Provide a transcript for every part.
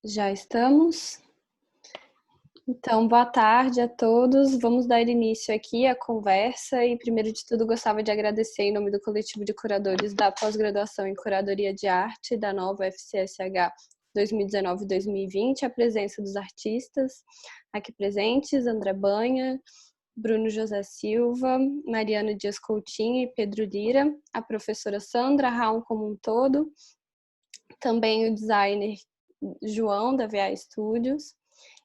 Já estamos? Então, boa tarde a todos. Vamos dar início aqui à conversa e, primeiro de tudo, gostava de agradecer em nome do coletivo de curadores da pós-graduação em Curadoria de Arte da nova FCSH 2019-2020 a presença dos artistas aqui presentes, André Banha, Bruno José Silva, Mariana Dias Coutinho e Pedro Lira, a professora Sandra, Raul como um todo, também o designer João, da VA Studios,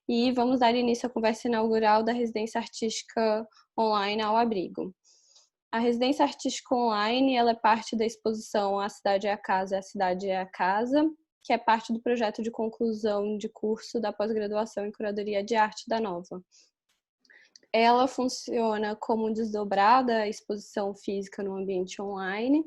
e vamos dar início à conversa inaugural da Residência Artística Online ao Abrigo. A Residência Artística Online ela é parte da exposição A Cidade é a Casa, a Cidade é a Casa, que é parte do projeto de conclusão de curso da pós-graduação em Curadoria de Arte da Nova. Ela funciona como desdobrada exposição física no ambiente online,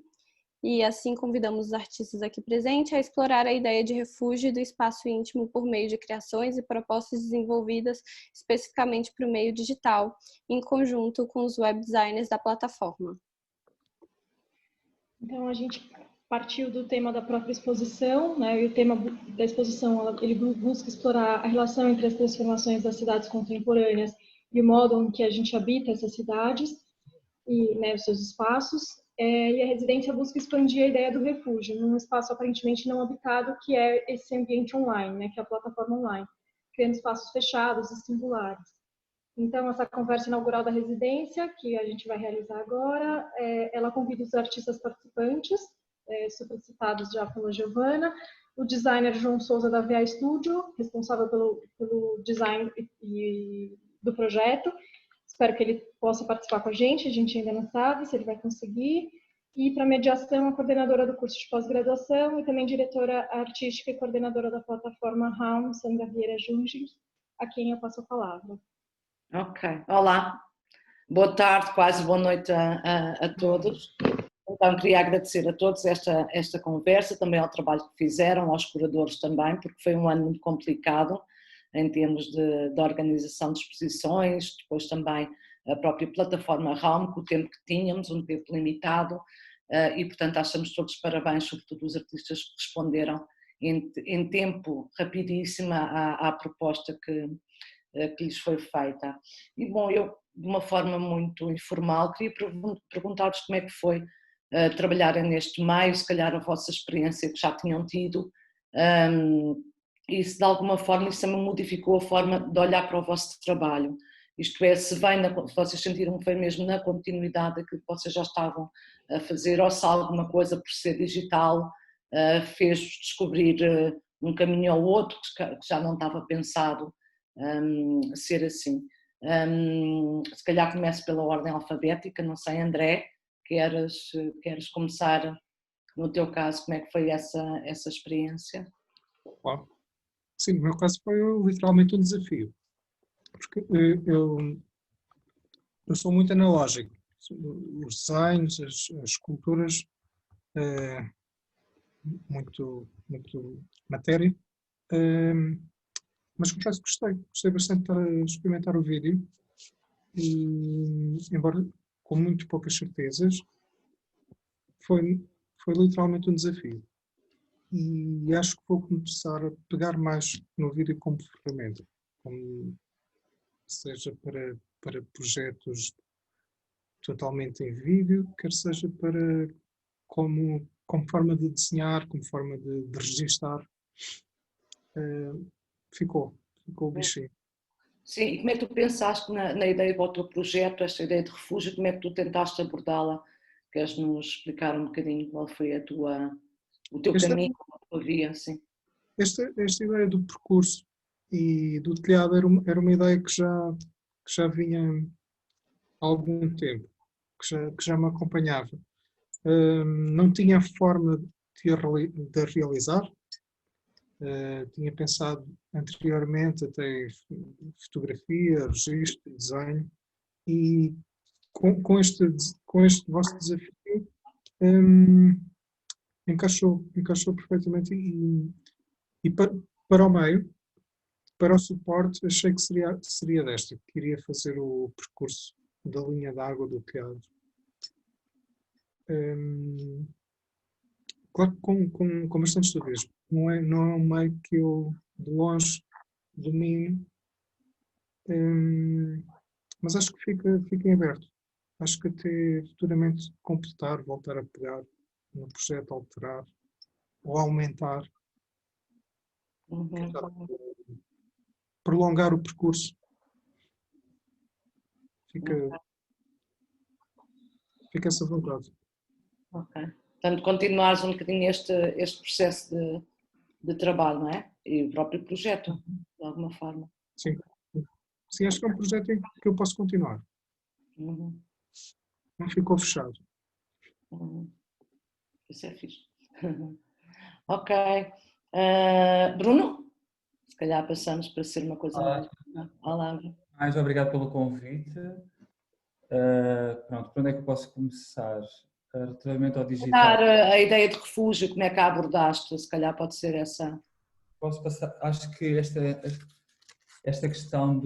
e assim convidamos os artistas aqui presentes a explorar a ideia de refúgio do espaço íntimo por meio de criações e propostas desenvolvidas especificamente para o meio digital, em conjunto com os web designers da plataforma. Então, a gente partiu do tema da própria exposição, né? E o tema da exposição ele busca explorar a relação entre as transformações das cidades contemporâneas e o modo em que a gente habita essas cidades e, né, os seus espaços. E a residência busca expandir a ideia do refúgio num espaço aparentemente não habitado, que é esse ambiente online, né, que é a plataforma online, criando espaços fechados e singulares. Então, essa conversa inaugural da residência, que a gente vai realizar agora, ela convida os artistas participantes, supercitados já pela Giovana, o designer João Souza da VA Studio, responsável pelo design do projeto. Espero que ele possa participar com a gente ainda não sabe se ele vai conseguir. E para mediação, a coordenadora do curso de pós-graduação e também diretora artística e coordenadora da plataforma RAM, Sandra Vieira Junge, a quem eu passo a palavra. Ok, olá, boa tarde, quase boa noite a todos. Então queria agradecer a todos esta conversa, também ao trabalho que fizeram, aos curadores também, porque foi um ano muito complicado em termos de organização de exposições, depois também a própria plataforma RAM, com o tempo que tínhamos, um tempo limitado, e portanto achamos todos parabéns, sobretudo os artistas que responderam em tempo rapidíssimo à proposta que lhes foi feita. E bom, eu de uma forma muito informal queria perguntar-vos como é que foi trabalharem neste meio, se calhar a vossa experiência que já tinham tido, e se de alguma forma isso também modificou a forma de olhar para o vosso trabalho. Isto é, se vocês sentiram que foi mesmo na continuidade daquilo que vocês já estavam a fazer, ou se alguma coisa por ser digital fez-vos descobrir um caminho ou outro que já não estava pensado ser assim. Se calhar começo pela ordem alfabética, não sei, André, queres começar no teu caso, como é que foi essa experiência? Claro. Sim, no meu caso foi literalmente um desafio, porque eu sou muito analógico, os designs, as esculturas, muito matéria, mas confesso que gostei bastante de experimentar o vídeo e, embora com muito poucas certezas, foi literalmente um desafio. E acho que vou começar a pegar mais no vídeo como ferramenta, seja para projetos totalmente em vídeo, quer seja como forma de desenhar, como forma de registar. Ficou o bichinho. Sim, e como é que tu pensaste na ideia do teu projeto, esta ideia de refúgio, como é que tu tentaste abordá-la? Queres-nos explicar um bocadinho qual foi o teu caminho, a tua via, assim? Esta ideia do percurso e do telhado era uma ideia que já vinha há algum tempo, que já me acompanhava. Não tinha forma de a realizar. Tinha pensado anteriormente até em fotografia, registro, desenho, e com este vosso desafio encaixou perfeitamente e para o meio, para o suporte, achei que seria desta, que iria fazer o percurso da linha d'água do telhado. claro que com bastante estudez. Não é um meio que eu, de longe, domino, mas acho que fica em aberto. Acho que até futuramente completar, voltar a pegar no projeto, alterar ou aumentar, prolongar o percurso. Fica essa vontade. Ok. Portanto, continuares um bocadinho este processo de trabalho, não é? E o próprio projeto, de alguma forma. Sim. Sim, acho que é um projeto em que eu posso continuar. Uhum. Não ficou fechado. Isso é fixe. Ok. Bruno? Se calhar passamos para ser uma coisa mais. Olá. Mais obrigado pelo convite. Pronto, por onde é que eu posso começar? Relativamente ao digital. A ideia de refúgio, como é que a abordaste? Se calhar pode ser essa. Posso passar? Acho que esta questão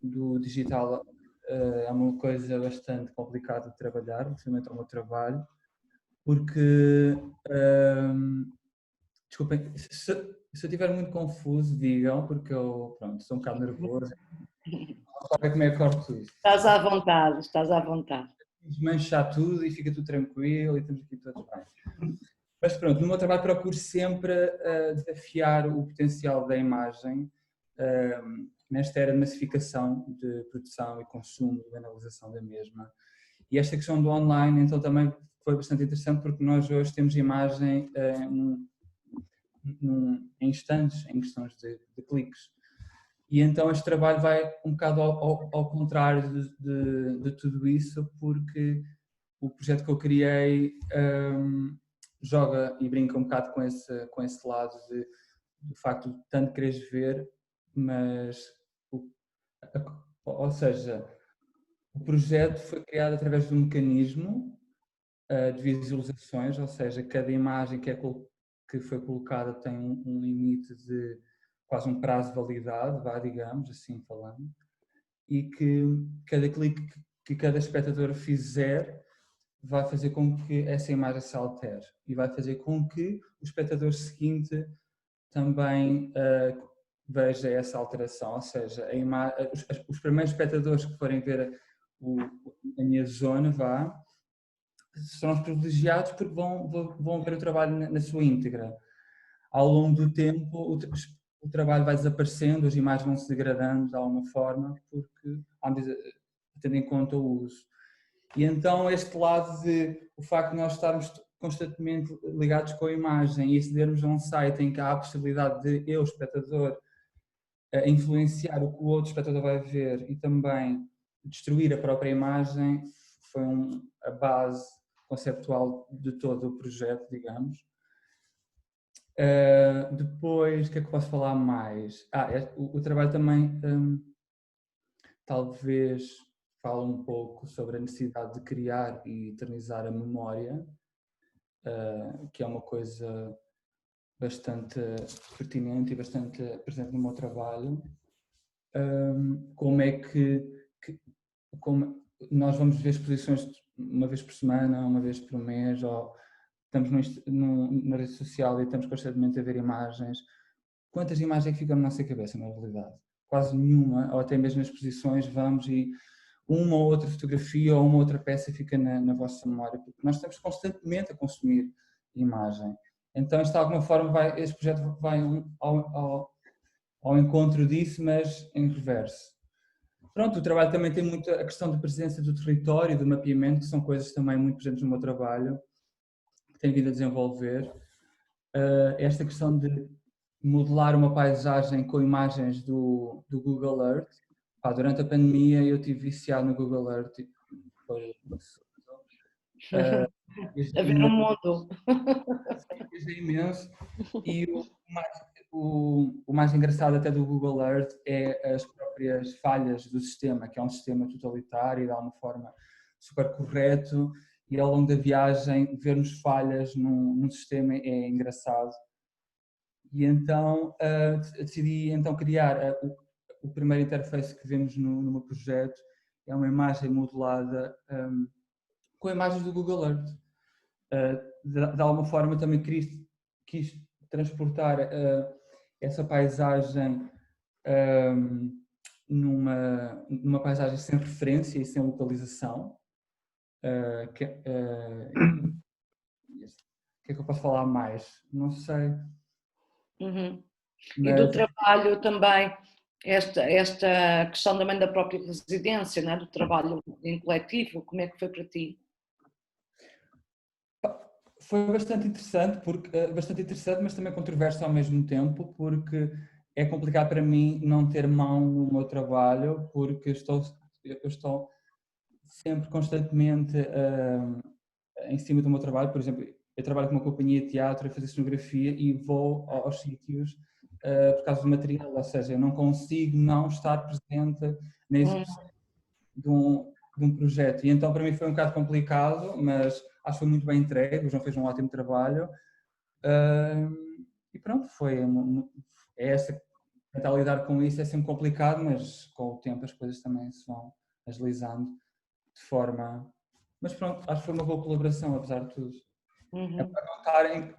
do digital é uma coisa bastante complicada de trabalhar, relativamente ao meu trabalho, porque, desculpem, se eu estiver muito confuso, digam, porque eu, pronto, sou um bocado nervoso. Não sabe como é que corto isso. Estás à vontade, estás à vontade. Desmanchar tudo e fica tudo tranquilo e estamos aqui todos bem. Mas pronto, no meu trabalho procuro sempre desafiar o potencial da imagem nesta era de massificação de produção e consumo e analisação da mesma. E esta questão do online então também foi bastante interessante porque nós hoje temos imagem em instantes, em questões de cliques. E então este trabalho vai um bocado ao contrário de tudo isso, porque o projeto que eu criei joga e brinca um bocado com esse lado do facto de tanto quereres ver, mas, ou seja, o projeto foi criado através de um mecanismo de visualizações, ou seja, cada imagem que foi colocada tem um limite de quase um prazo de validade, digamos, assim falando, e que cada clique que cada espectador fizer vai fazer com que essa imagem se altere e vai fazer com que o espectador seguinte também veja essa alteração, ou seja, os primeiros espectadores que forem ver a minha zona serão os privilegiados porque vão ver o trabalho na sua íntegra. Ao longo do tempo o trabalho vai desaparecendo, as imagens vão se degradando de alguma forma porque tendo em conta o uso. E então este lado o facto de nós estarmos constantemente ligados com a imagem e acedermos a um site em que há a possibilidade de eu, espectador, influenciar o que o outro espectador vai ver e também destruir a própria imagem foi a base conceptual de todo o projeto, digamos. Depois, o que é que posso falar mais? O trabalho também talvez fala um pouco sobre a necessidade de criar e eternizar a memória, que é uma coisa bastante pertinente e bastante presente no meu trabalho. Como é como nós vamos ver exposições uma vez por semana, uma vez por mês, ou estamos na rede social e estamos constantemente a ver imagens. Quantas imagens é que ficam na nossa cabeça, na realidade? Quase nenhuma, ou até mesmo nas exposições vamos e uma ou outra fotografia ou uma outra peça fica na vossa memória, porque nós estamos constantemente a consumir imagem. Então, isto de alguma forma este projeto vai ao encontro disso, mas em reverso. Pronto, o trabalho também tem muito a questão da presença do território, do mapeamento, que são coisas também muito presentes no meu trabalho, que tenho vindo a desenvolver. Esta questão de modelar uma paisagem com imagens do Google Earth. Durante a pandemia eu estive viciado no Google Earth. A ver o mundo. É imenso. E o mais engraçado até do Google Earth é as próprias falhas do sistema, que é um sistema totalitário e de alguma forma super correto, e ao longo da viagem vermos falhas num sistema é engraçado. E então decidi criar o primeiro interface que vemos no meu projeto, é uma imagem modelada com imagens do Google Earth. de alguma forma também quis transportar essa paisagem numa paisagem sem referência e sem localização. O que é que eu posso falar mais? Não sei. Uhum. E do Mas trabalho também, esta questão também da própria residência, não é? Do trabalho em coletivo, como é que foi para ti? foi bastante interessante, mas também controverso ao mesmo tempo, porque é complicado para mim não ter mão no meu trabalho, porque eu estou sempre constantemente em cima do meu trabalho. Por exemplo, eu trabalho com uma companhia de teatro a fazer cenografia e vou aos sítios por causa do material, ou seja, eu não consigo não estar presente na execução de um projeto. E então para mim foi um bocado complicado, mas acho que foi muito bem entregue, o João fez um ótimo trabalho. E pronto, é essa, tentar lidar com isso é sempre complicado, mas com o tempo as coisas também se vão agilizando de forma... Mas pronto, acho que foi uma boa colaboração, apesar de tudo. É para notarem,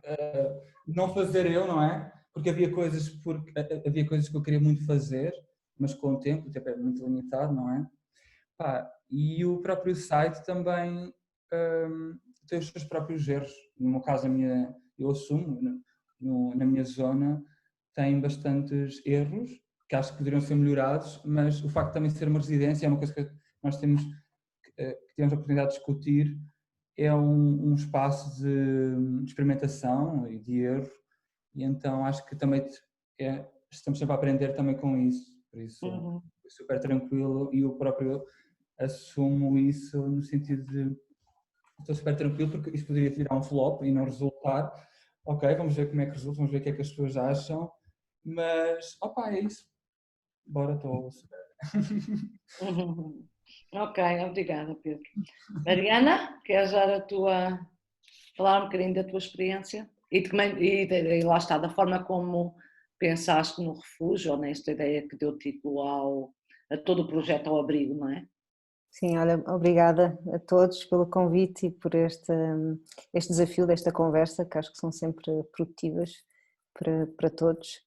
não fazer eu, não é? Porque havia coisas que eu queria muito fazer, mas com o tempo é muito limitado, não é? E o próprio site também tem os seus próprios erros. No meu caso, eu assumo, na minha zona, tem bastantes erros que acho que poderiam ser melhorados, mas o facto de também ser uma residência é uma coisa que nós temos a oportunidade de discutir. É um espaço de experimentação e de erro, e então acho que também estamos sempre a aprender também com isso, por isso é super tranquilo, e eu próprio assumo isso no sentido de estou super tranquilo, porque isto poderia virar um flop e não resultar. Ok, vamos ver como é que resulta, vamos ver o que é que as pessoas acham, mas é isso, bora, estou super. Ok, obrigada, Pedro. Mariana, queres falar um bocadinho da tua experiência? E lá está, da forma como pensaste no refúgio, ou nesta ideia que deu título a todo o projeto ao abrigo, não é? Sim, olha, obrigada a todos pelo convite e por este desafio desta conversa, que acho que são sempre produtivas para todos.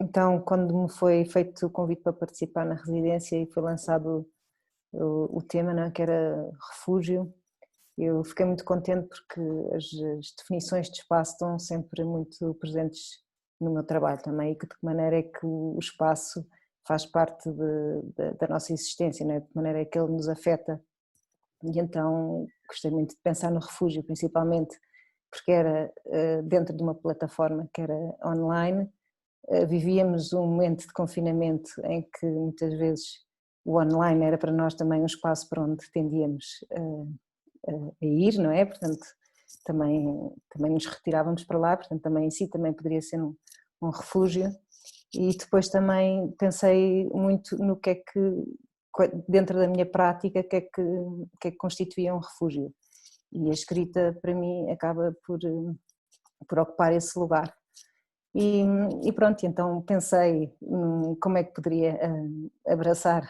Então, quando me foi feito o convite para participar na residência e foi lançado o tema, não é, que era refúgio, eu fiquei muito contente porque as definições de espaço estão sempre muito presentes no meu trabalho também, e de que maneira é que o espaço faz parte da nossa existência, não é? De que maneira é que ele nos afeta. E então gostei muito de pensar no refúgio, principalmente porque era dentro de uma plataforma que era online. Vivíamos um momento de confinamento em que muitas vezes o online era para nós também um espaço para onde tendíamos a ir, não é? Portanto, também nos retirávamos para lá, portanto também em si também poderia ser um refúgio. E depois também pensei muito no que é que, dentro da minha prática, o que é que constituía um refúgio. E a escrita, para mim, acaba por ocupar esse lugar. E pronto, então pensei como é que poderia abraçar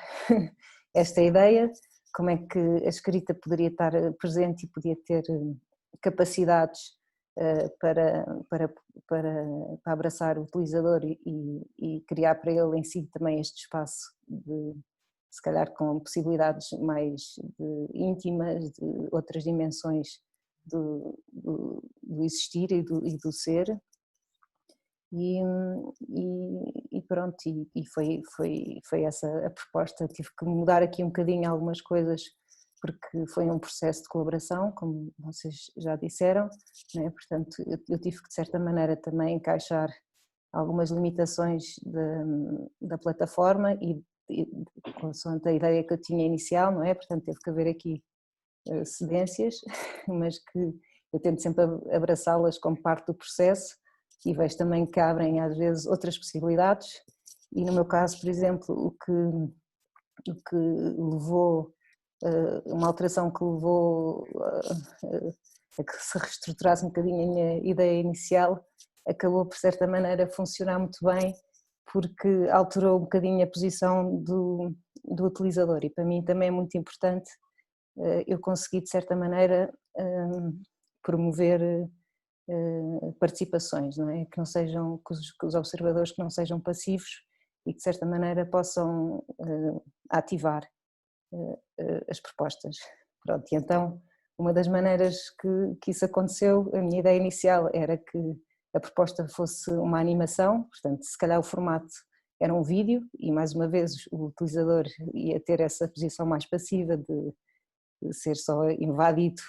esta ideia, como é que a escrita poderia estar presente e podia ter capacidades para abraçar o utilizador e criar para ele em si também este espaço de, se calhar com possibilidades mais íntimas, de outras dimensões do existir e do ser. E pronto, e foi essa a proposta. Tive que mudar aqui um bocadinho algumas coisas, porque foi um processo de colaboração, como vocês já disseram, não é? Portanto eu tive que de certa maneira também encaixar algumas limitações da plataforma e consoante a ideia que eu tinha inicial, não é? Portanto teve que haver aqui cedências, mas que eu tento sempre abraçá-las como parte do processo e vejo também que abrem às vezes outras possibilidades. E no meu caso, por exemplo, o que levou, uma alteração que levou a que se reestruturasse um bocadinho a minha ideia inicial, acabou por certa maneira funcionar muito bem, porque alterou um bocadinho a posição do utilizador, e para mim também é muito importante eu consegui de certa maneira promover participações, não é? Que não sejam, que os observadores que não sejam passivos e que de certa maneira possam ativar as propostas. Pronto, e então uma das maneiras que isso aconteceu, a minha ideia inicial era que a proposta fosse uma animação, portanto se calhar o formato era um vídeo e mais uma vez o utilizador ia ter essa posição mais passiva de ser só invadido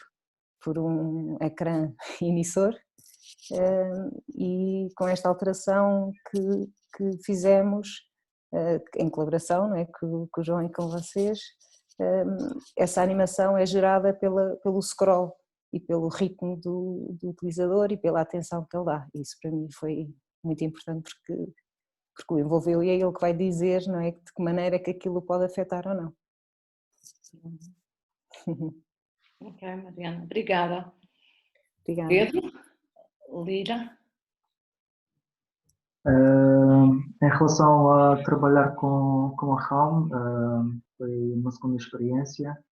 por um ecrã emissor, e com esta alteração que fizemos em colaboração, não é, com o João e com vocês, essa animação é gerada pelo scroll e pelo ritmo do utilizador e pela atenção que ele dá. Isso para mim foi muito importante porque o envolveu e é ele que vai dizer, não é, de que maneira é que aquilo pode afetar ou não. Ok, Mariana, obrigada. Obrigada. Pedro, Lira. Em relação a trabalhar com a RAUM, foi uma segunda experiência,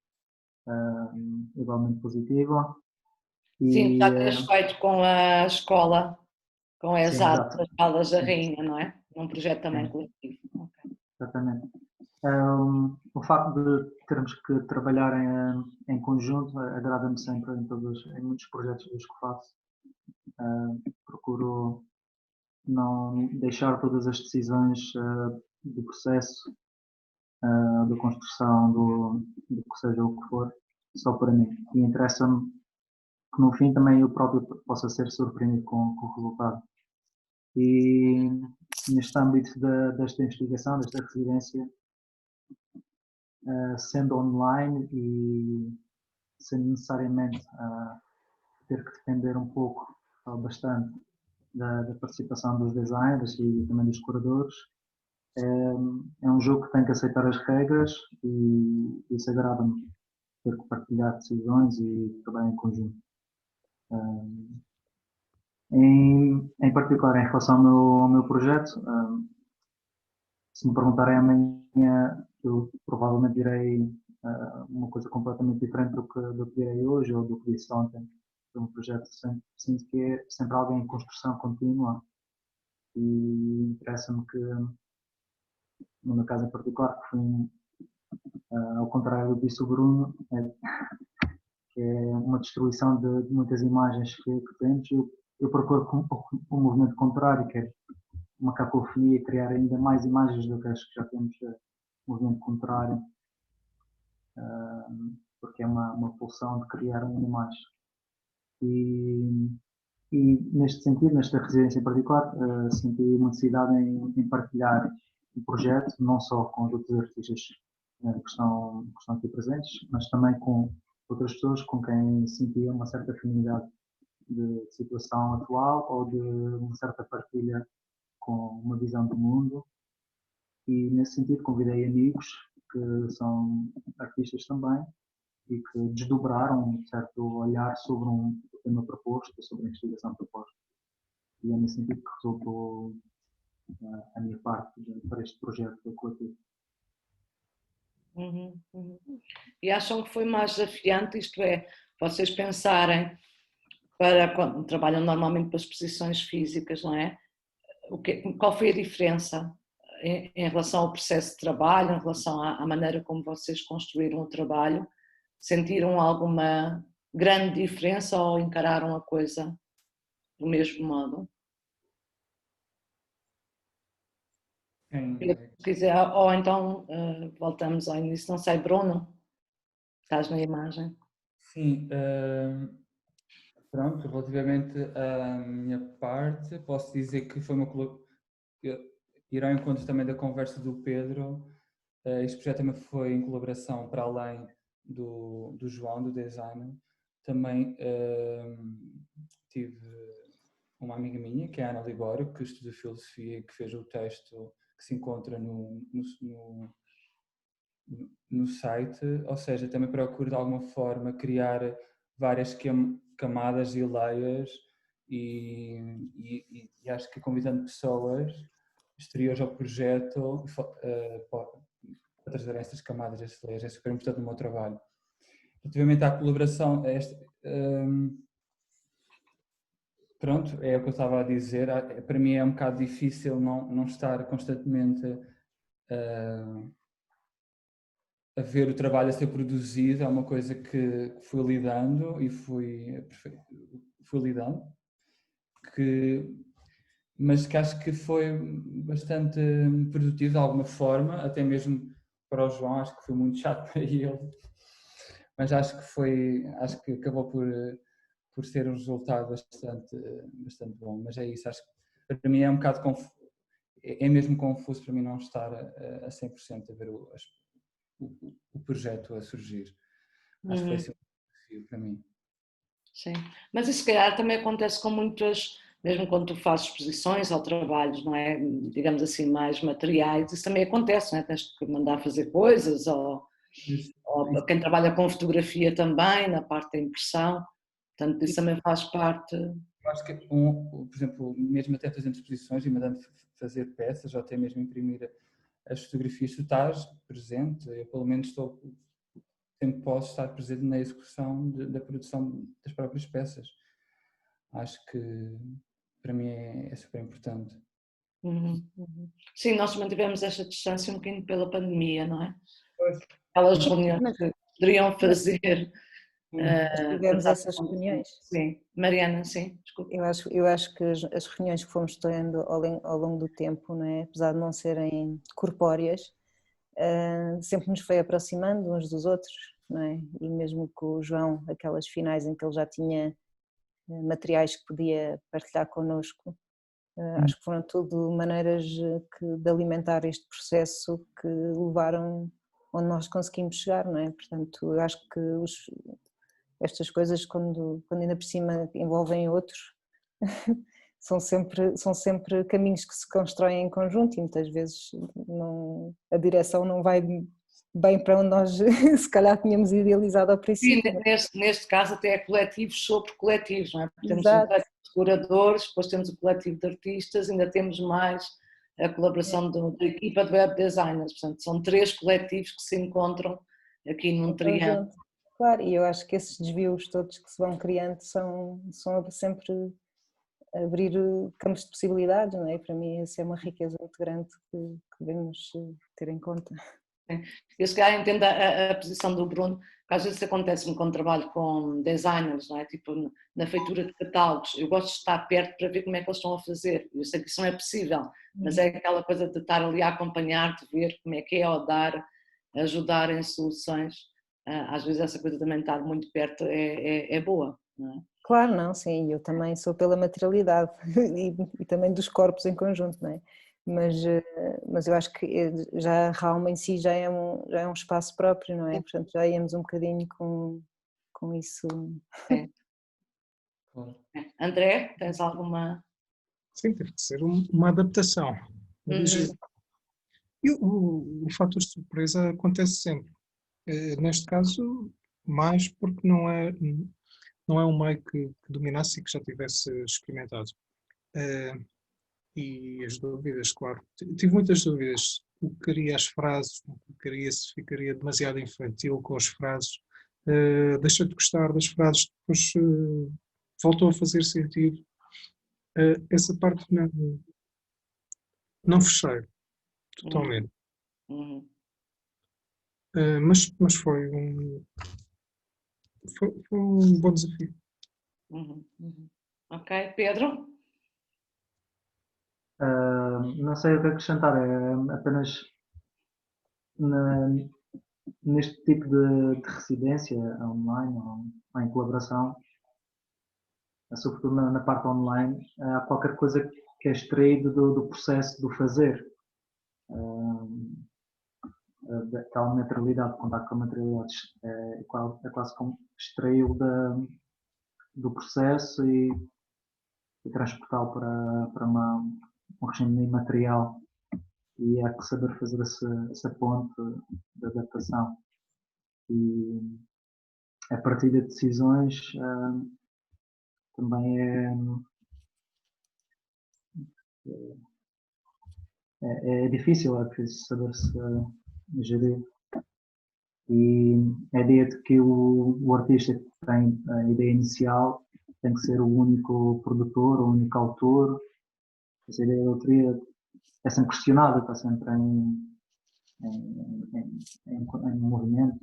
igualmente positiva. Sim, já tens feito com a escola, com a ESAD, das Caldas da Rainha, não é? Um projeto também coletivo. Okay. Exatamente. O facto de termos que trabalhar em conjunto agrada-me sempre em muitos projetos que faço. Procuro não deixar todas as decisões do processo, da construção, do que seja o que for, só para mim. E interessa-me que no fim também eu próprio possa ser surpreendido com o resultado. E neste âmbito desta investigação, desta residência, sendo online e sem necessariamente ter que depender um pouco, bastante, da participação dos designers e também dos curadores, é um jogo que tem que aceitar as regras e isso agrada-me, ter que partilhar decisões e trabalhar em conjunto. Em particular, em relação ao meu projeto, se me perguntarem amanhã, eu provavelmente direi uma coisa completamente diferente do que direi hoje ou do que disse ontem. É um projeto sinto que é sempre algo em construção contínua e interessa-me que, no meu caso em particular, que foi ao contrário do que disse o Bruno, que é uma destruição de muitas imagens que temos, eu procuro um movimento contrário, que é uma cacofonia, criar ainda mais imagens do que as que já temos, movimento contrário, porque é uma pulsão de criar ainda mais. E neste sentido, nesta residência em particular, senti uma necessidade em partilhar o projeto, não só com os outros artistas que estão aqui presentes, mas também com outras pessoas com quem sentia uma certa afinidade de situação atual ou de uma certa partilha com uma visão do mundo. E nesse sentido convidei amigos que são artistas também e que desdobraram um certo olhar sobre um tema proposto, sobre a investigação proposta. E é nesse sentido que resultou a minha parte para este projeto coletivo. E acham que foi mais desafiante, isto é, vocês pensarem, para quando trabalham normalmente para exposições físicas, não é? Qual foi a diferença em relação ao processo de trabalho, em relação à maneira como vocês construíram o trabalho? Sentiram alguma grande diferença ou encararam a coisa do mesmo modo? Se quiser, ou então voltamos ao início, não sei, Bruno, estás na imagem? Sim, pronto, relativamente à minha parte, posso dizer que foi ir ao encontro também da conversa do Pedro. Este projeto também foi em colaboração para além do João, do designer. Também tive uma amiga minha, que é a Ana Libório, que estuda filosofia e que fez o texto que se encontra no site, ou seja, também procuro de alguma forma criar várias camadas e layers e acho que convidando pessoas exteriores ao projeto para trazer estas camadas, estes layers, é super importante no meu trabalho. Relativamente à colaboração, pronto, é o que eu estava a dizer. Para mim é um bocado difícil não estar constantemente a ver o trabalho a ser produzido. É uma coisa que fui lidando e fui lidando, mas que acho que foi bastante produtivo de alguma forma, até mesmo para o João. Acho que foi muito chato para ele, mas acho que acabou por ser um resultado bastante bom. Mas é isso, acho que para mim é um bocado é mesmo confuso para mim não estar a 100% a ver o projeto a surgir. Acho que vai ser um desafio para mim. Sim, mas isso se calhar também acontece com muitas, mesmo quando tu fazes exposições ou trabalhos, não é? Digamos assim, mais materiais, isso também acontece, não é? Tens que mandar fazer coisas, ou quem trabalha com fotografia também, na parte da impressão, portanto isso também faz parte. Eu acho que, por exemplo, mesmo até fazendo exposições e mandando fazer peças, ou até mesmo imprimir as fotografias, tu estás presente. Eu pelo menos sempre posso estar presente na execução da produção das próprias peças. Acho que para mim é super importante. Sim, nós mantivemos esta distância um bocadinho pela pandemia, não é? Pois. Aquelas reuniões que poderiam fazer. Tivemos essas reuniões. Sim, Mariana, sim, desculpa. Eu acho que as reuniões que fomos tendo ao longo do tempo, não é? Apesar de não serem corpóreas, sempre nos foi aproximando uns dos outros, não é? E mesmo com o João, aquelas finais em que ele já tinha materiais que podia partilhar connosco, acho que foram tudo maneiras de alimentar este processo que levaram onde nós conseguimos chegar, não é? Portanto, eu acho que estas coisas, quando ainda por cima envolvem outros, são sempre caminhos que se constroem em conjunto, e muitas vezes a direção não vai bem para onde nós se calhar tínhamos idealizado ao princípio. Sim, neste caso até é coletivos sobre coletivos, não é? Porque temos Exato. um coletivo de curadores, depois temos o coletivo de artistas, ainda temos mais a colaboração da equipa de web designers, portanto são 3 coletivos que se encontram aqui num triângulo. Claro, e eu acho que esses desvios todos que se vão criando são sempre abrir campos de possibilidades, não é? Para mim isso é uma riqueza muito grande que devemos ter em conta. Eu se calhar entendo a posição do Bruno, que às vezes acontece quando trabalho com designers, não é? Tipo na feitura de catálogos, eu gosto de estar perto para ver como é que eles estão a fazer. Eu sei que isso não é possível, mas é aquela coisa de estar ali a acompanhar, de ver como é que é, ou ajudar em soluções. Às vezes essa coisa também de estar muito perto é boa, não é? Claro, não, sim, eu também sou pela materialidade e também dos corpos em conjunto, não é? Mas eu acho que já a Rauma em si já é um espaço próprio, não é? Portanto já íamos um bocadinho com isso. É. André, tens alguma... Sim, teve que ser uma adaptação. E o fator de surpresa acontece sempre. Neste caso, mais porque não é um meio que dominasse e que já tivesse experimentado. E as dúvidas, claro. Tive muitas dúvidas. O que queria as frases, o que queria, se ficaria demasiado infantil com as frases. Deixei de gostar das frases, depois voltou a fazer sentido. Essa parte não fechei totalmente. Mas foi um bom desafio. Ok, Pedro? Não sei o que acrescentar, é apenas neste tipo de residência online ou em colaboração, sobretudo na parte online, há qualquer coisa que é extraído do processo do fazer. Daquela materialidade, contacto com a materialidade é quase como extraí-lo do processo e transportá-lo para um regime imaterial, e há que saber fazer essa ponte de adaptação. E a partir de decisões também é difícil, é preciso saber-se gerir. E a ideia de que o artista tem a ideia inicial tem que ser o único produtor, o único autor. Essa ideia da autoria é sempre questionada, está sempre em movimento.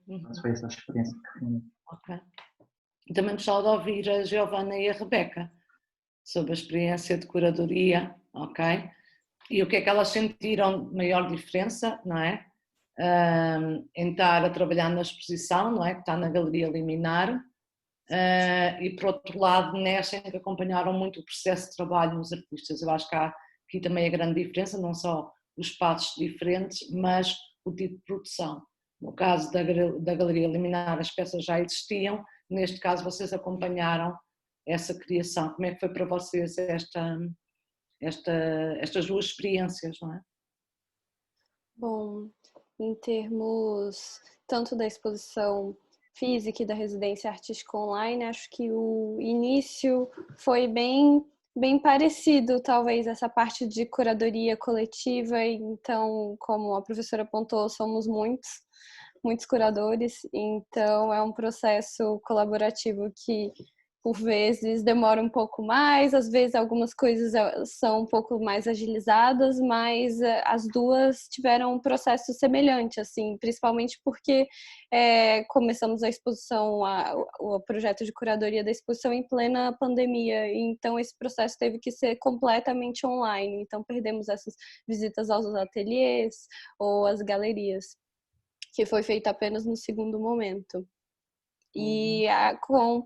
Mas foi essa a experiência que foi. Ok. Também gostava de ouvir a Giovana e a Rebeca sobre a experiência de curadoria, ok? E o que é que elas sentiram de maior diferença, não é? Em estar a trabalhar na exposição, não é? Que está na Galeria Liminar, e por outro lado, nesta em que acompanharam muito o processo de trabalho dos artistas. Eu acho que há aqui também a grande diferença, não só os espaços diferentes, mas o tipo de produção. No caso da Galeria Liminar, as peças já existiam, neste caso vocês acompanharam essa criação. Como é que foi para vocês estas duas experiências, não é? Bom, em termos tanto da exposição física e da residência artística online, acho que o início foi bem parecido, talvez, essa parte de curadoria coletiva. Então, como a professora apontou, somos muitos curadores, então é um processo colaborativo que por vezes demora um pouco mais, às vezes algumas coisas são um pouco mais agilizadas, mas as duas tiveram um processo semelhante, assim, principalmente porque começamos a exposição, o projeto de curadoria da exposição em plena pandemia, então esse processo teve que ser completamente online, então perdemos essas visitas aos ateliês ou às galerias, que foi feita apenas no segundo momento. E com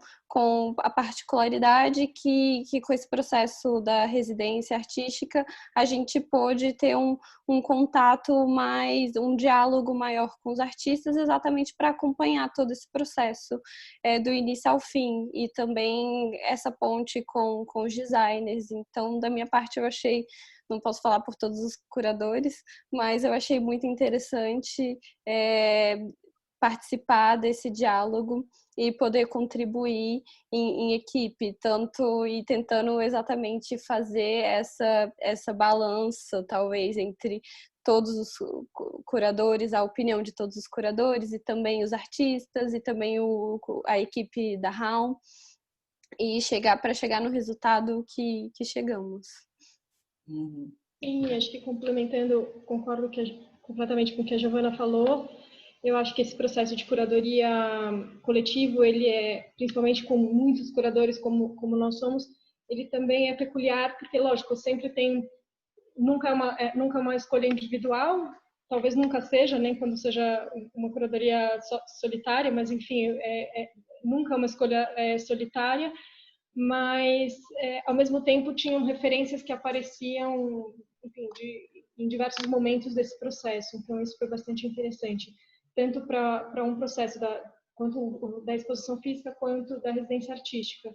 a particularidade que com esse processo da residência artística a gente pôde ter um contato mais, um diálogo maior com os artistas, exatamente para acompanhar todo esse processo do início ao fim, e também essa ponte com os designers. Então, da minha parte, eu achei, não posso falar por todos os curadores, mas eu achei muito interessante participar desse diálogo e poder contribuir em equipe, tanto e tentando exatamente fazer essa balança, talvez, entre todos os curadores, a opinião de todos os curadores e também os artistas e também a equipe da Raum, e chegar no resultado que chegamos. Sim, acho que complementando, concordo completamente com o que a Giovana falou. Eu acho que esse processo de curadoria coletivo, ele principalmente com muitos curadores como nós somos, ele também é peculiar, porque, lógico, sempre tem, nunca é uma escolha individual, talvez nunca seja, nem quando seja uma curadoria solitária, mas, enfim, nunca é uma escolha solitária, mas, ao mesmo tempo, tinham referências que apareciam, enfim, em diversos momentos desse processo, então isso foi bastante interessante, tanto para um processo quanto da exposição física quanto da residência artística.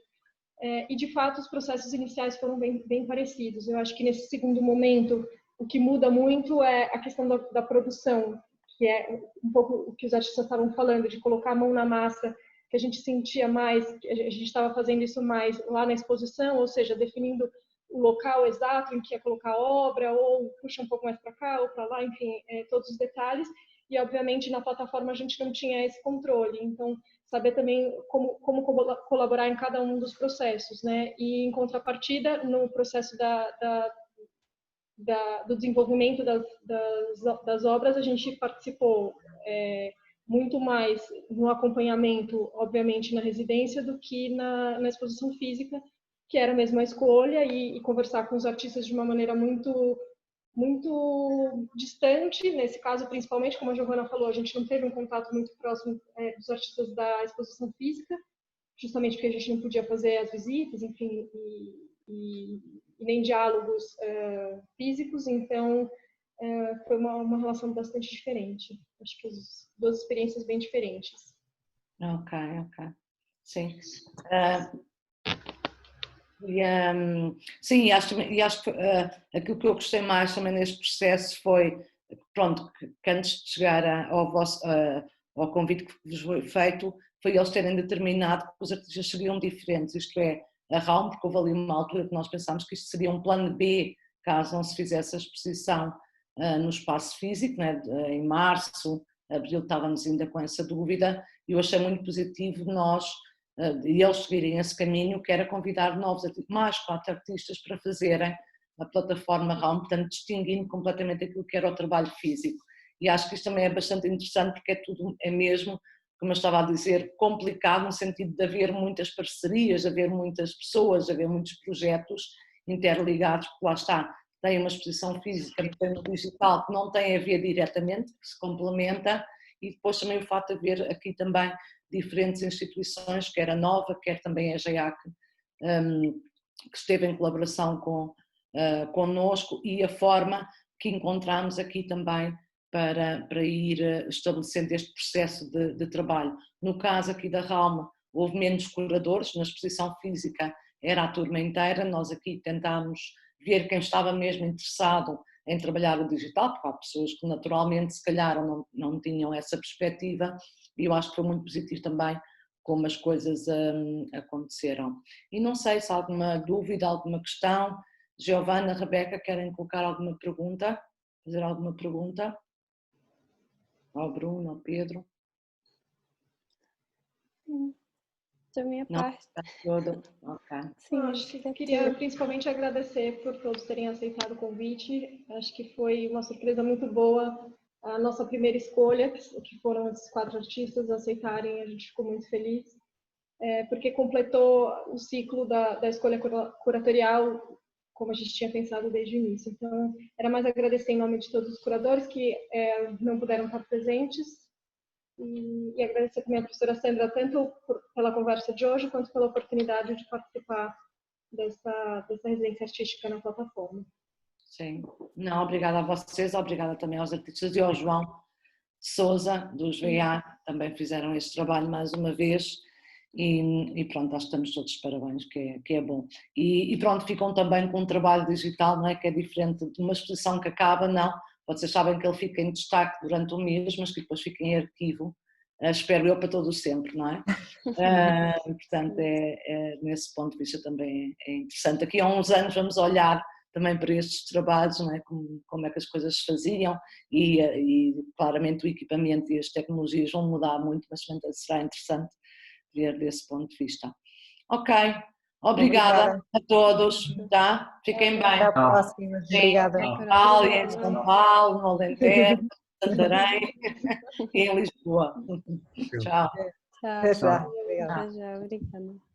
E, de fato, os processos iniciais foram bem parecidos. Eu acho que, nesse segundo momento, o que muda muito é a questão da produção, que é um pouco o que os artistas estavam falando, de colocar a mão na massa, que a gente sentia mais, que a gente estava fazendo isso mais lá na exposição, ou seja, definindo o local exato em que ia colocar a obra, ou puxa um pouco mais para cá ou para lá, enfim, todos os detalhes. E, obviamente, na plataforma a gente não tinha esse controle. Então, saber também como colaborar em cada um dos processos, né? E, em contrapartida, no processo do desenvolvimento das obras, a gente participou muito mais no acompanhamento, obviamente, na residência, do que na exposição física, que era mesmo a escolha, e conversar com os artistas de uma maneira muito distante, nesse caso, principalmente, como a Giovana falou, a gente não teve um contato muito próximo dos artistas da exposição física, justamente porque a gente não podia fazer as visitas, enfim, e nem diálogos físicos, então foi uma relação bastante diferente. Acho que as duas experiências bem diferentes. Ok. Sim. Sim, acho que aquilo que eu gostei mais também neste processo foi, pronto, que antes de chegar ao convite que vos foi feito, foi eles terem determinado que os artistas seriam diferentes, isto é, a Raum, porque houve ali uma altura que nós pensámos que isto seria um plano B, caso não se fizesse a exposição no espaço físico, né? Em março, abril estávamos ainda com essa dúvida, e eu achei muito positivo nós, e eles seguirem esse caminho, que era convidar mais 4 artistas para fazerem a plataforma Realm, portanto distinguindo completamente aquilo que era o trabalho físico. E acho que isto também é bastante interessante porque é mesmo, como eu estava a dizer, complicado no sentido de haver muitas parcerias, haver muitas pessoas, haver muitos projetos interligados, porque lá está, tem uma exposição física, tem no digital que não tem a ver diretamente, que se complementa, e depois também o facto de haver aqui também diferentes instituições, quer a Nova, quer também a GEAC, que esteve em colaboração connosco, e a forma que encontramos aqui também para ir estabelecendo este processo de trabalho. No caso aqui da Realm, houve menos curadores, na exposição física era a turma inteira, nós aqui tentámos ver quem estava mesmo interessado em trabalhar o digital, porque há pessoas que naturalmente se calhar não tinham essa perspectiva, e eu acho que foi muito positivo também como as coisas aconteceram. E não sei se há alguma dúvida, alguma questão. Giovana, Rebeca, querem colocar alguma pergunta? Fazer alguma pergunta? Ao Bruno, ao Pedro? Da minha Não, parte. está tudo. Ok. Sim, Acho que queria principalmente agradecer por todos terem aceitado o convite. Acho que foi uma surpresa muito boa a nossa primeira escolha, que foram esses 4 artistas aceitarem. A gente ficou muito feliz, porque completou o ciclo da escolha curatorial, como a gente tinha pensado desde o início. Então, era mais agradecer em nome de todos os curadores que não puderam estar presentes, e agradecer também a professora Sandra, tanto pela conversa de hoje, quanto pela oportunidade de participar dessa residência artística na plataforma. Sim. Não, obrigada a vocês, obrigada também aos artistas e ao João Sousa, dos VA, também fizeram este trabalho mais uma vez, e pronto, acho que estamos todos de parabéns, que é bom. E pronto, ficam também com um trabalho digital, não é? Que é diferente de uma exposição que acaba, não. Vocês sabem que ele fica em destaque durante um mês, mas que depois fica em arquivo, espero eu, para todo o sempre, não é? Portanto, nesse ponto de vista também é interessante. Daqui a uns anos vamos olhar também para estes trabalhos, não é? Como é que as coisas se faziam, e claramente o equipamento e as tecnologias vão mudar muito, mas também será interessante ver desse ponto de vista. Ok, obrigada a todos, tá? Fiquem bem. Até à próxima. Obrigada. Em São Paulo, no Alentejo, em Santarém e em Lisboa. Tchau. Tchau. Até já. Até já. Obrigada.